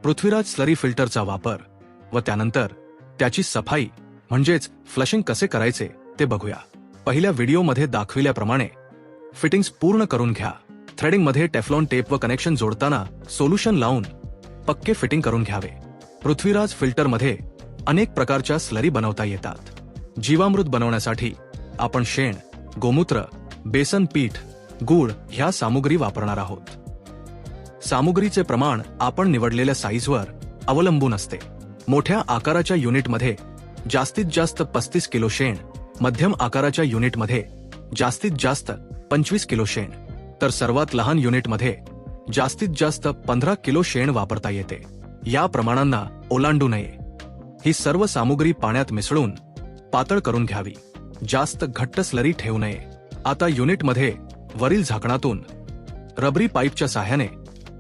Prithviraj slurry फिल्टरचा वापर व त्यानंतर त्याची सफाई म्हणजेच फ्लशिंग कसे करायचे ते बघूया। पहिल्या व्हिडिओमध्ये दाखविल्याप्रमाणे फिटिंग्स पूर्ण करून घ्या। थ्रेडिंगमध्ये टेफ्लॉन टेप व कनेक्शन जोडताना सोल्युशन लावून पक्के फिटिंग करून घ्यावे। पृथ्वीराज फिल्टरमध्ये अनेक प्रकारच्या स्लरी बनवता येतात। जीवामृत बनवण्यासाठी आपण शेण, गोमूत्र, बेसन पीठ, गूळ ह्या सामुग्री वापरणार आहोत। सामुग्रीचे प्रमाण आपण निवडलेल्या साईजवर अवलंबून असते। मोठ्या आकाराच्या युनिटमध्ये जास्तीत जास्त 35 किलो शेण, मध्यम आकाराच्या युनिटमध्ये जास्तीत जास्त 25 किलो शेण, तर सर्वात लहान युनिटमध्ये जास्तीत जास्त 15 किलो शेण वापरता येते। या प्रमाणांना ओलांडू नये। ही सर्व सामुग्री पाण्यात मिसळून पातळ करून घ्यावी। जास्त घट्ट स्लरी ठेवू नये। आता युनिटमध्ये वरील झाकणातून रबरी पाईपच्या सहाय्याने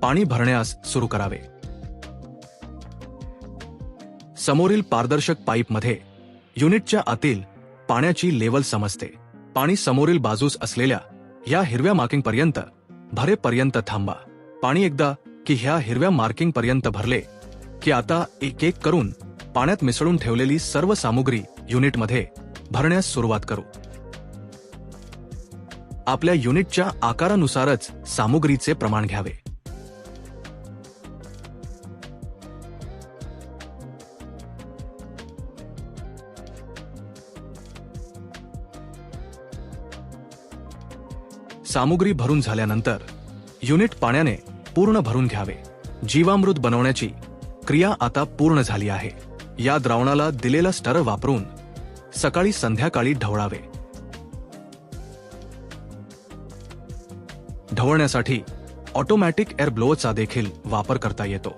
पाणी भरण्यास सुरू करावे। समोरील पारदर्शक पाईपमध्ये युनिटच्या आतील पाण्याची लेवल समजते। पाणी समोरील बाजूस असलेल्या या हिरव्या मार्किंग पर्यंत भरेपर्यंत थांबा। पाणी एकदा की ह्या हिरव्या मार्किंग पर्यंत भरले की आता एक एक करून पाण्यात मिसळून ठेवलेली सर्व सामुग्री युनिटमध्ये भरण्यास सुरुवात करू। आपल्या युनिटच्या आकारानुसारच सामुग्रीचे प्रमाण घ्यावे। सामुग्री भरून झाल्यानंतर युनिट पाण्याने पूर्ण भरून घ्यावे। जीवामृत बनवण्याची क्रिया आता पूर्ण झाली आहे। या द्रावणाला दिलेला स्टर वापरून सकाळी संध्याकाळी ढवळावे। ढवळण्यासाठी ऑटोमॅटिक एअर ब्लोअरचा देखील वापर करता येतो।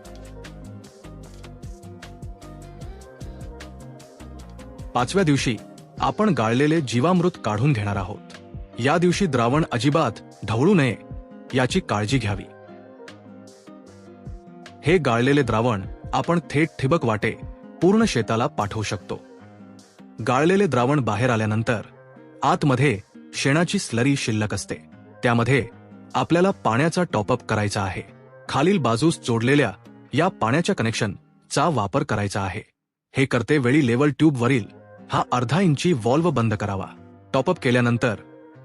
पाचव्या दिवशी आपण गाळलेले जीवामृत काढून घेणार आहोत। या दिवशी द्रावण अजिबात ढवळू नये याची काळजी घ्यावी। हे गाळलेले द्रावण आपण थेट ठिबक वाटे पूर्ण शेताला पाठवू शकतो। गाळलेले द्रावण बाहेर आल्यानंतर आतमध्ये शेणाची स्लरी शिल्लक असते। त्यामध्ये आपल्याला पाण्याचा टॉपअप करायचा आहे। खालील बाजूस जोडलेल्या या पाण्याच्या कनेक्शन चा वापर करायचा आहे। हे करते वेळी लेवल ट्यूब वरील हा अर्धा इंची व्हॉल्व्ह बंद करावा। टॉपअप केल्यानंतर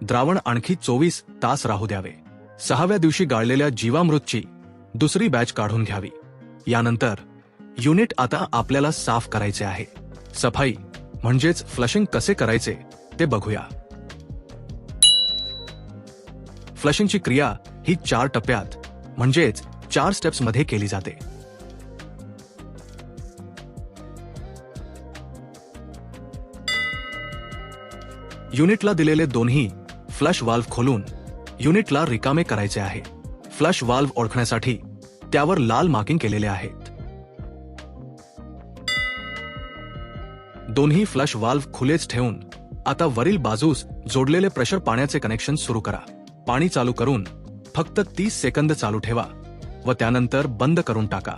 द्रावण आणखी 24 तास राहू द्यावे। 6व्या दिवशी गाळलेल्या जीवामृतची दुसरी बॅच काढून घ्यावी। यानंतर युनिट आता आपल्याला साफ करायचे आहे। सफाई म्हणजेच फ्लशिंग कसे करायचे ते बघूया। फ्लशिंगची क्रिया ही 4 टप्प्यात म्हणजेच 4 स्टेप्स मध्ये केली जाते। युनिटला दिलेले दोन्ही फ्लश वाल्व्ह खोलून युनिटला रिकामे करायचे आहे। फ्लश वाल्व्ह ओळखण्यासाठी त्यावर लाल मार्किंग केलेले आहेत। दोन्ही फ्लश वाल्व्ह खुलेच ठेवून आता वरील बाजूस जोडलेले प्रेशर पाण्याचे कनेक्शन सुरू करा। पाणी चालू करून फक्त 30 सेकंद चालू ठेवा व त्यानंतर बंद करून टाका।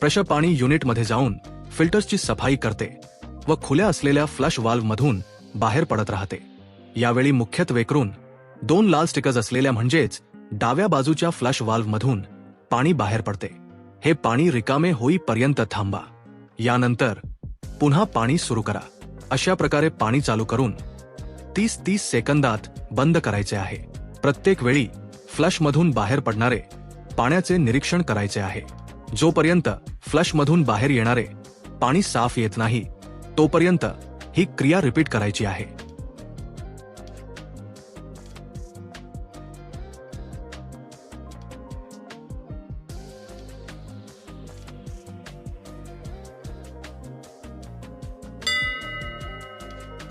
प्रेशर पाणी युनिटमध्ये जाऊन फिल्टर्सची सफाई करते व खुल्या असलेल्या फ्लश वाल्व्ह मधून बाहेर पडत राहते। यावेळी मुख्यत्वे करून 2 लाल स्टिकर्स असलेल्या म्हणजेच डाव्या बाजूच्या फ्लश वाल्व्ह मधून पाणी बाहेर पडते। हे पाणी रिकामे होईपर्यंत थांबा। यानंतर पुन्हा पाणी सुरू करा। अशा प्रकारे पाणी चालू करून 30 सेकंदात बंद करायचे आहे। प्रत्येक वेळी फ्लश मधून बाहेर पडणारे पाण्याचे निरीक्षण करायचे आहे। जोपर्यंत फ्लश मधून बाहेर येणारे पाणी साफ येत नाही तोपर्यंत ही क्रिया रिपीट करायची आहे।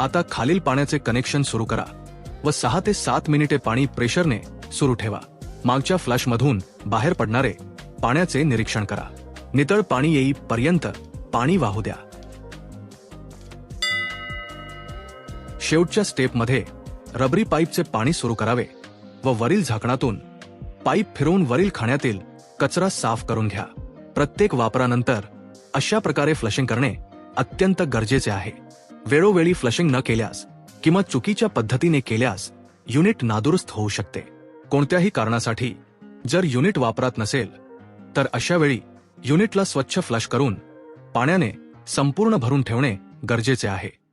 आता खालील पाण्याचे कनेक्शन सुरू करा व 6 ते 7 मिनिटे पाणी प्रेशरने सुरू ठेवा। मागच्या फ्लश मधून बाहेर पडणारे पाण्याचे निरीक्षण करा। नितळ पाणी येईपर्यंत पाणी वाहू द्या। शेवटच्या स्टेपमध्ये रबरी पाईपचे पाणी सुरू करावे व वरील झाकणातून पाईप फिरवून वरील खाण्यातील कचरा साफ करून घ्या। प्रत्येक वापरानंतर अशा प्रकारे फ्लशिंग करणे अत्यंत गरजेचे आहे। वेळोवेळी फ्लशिंग न केल्यास किंवा चुकीच्या पद्धतीने केल्यास युनिट नादुरुस्त होऊ शकते। कोणत्याही कारणासाठी जर युनिट वापरात नसेल तर अशा वेळी युनिटला स्वच्छ फ्लश करून पाण्याने संपूर्ण भरून ठेवणे गरजेचे आहे.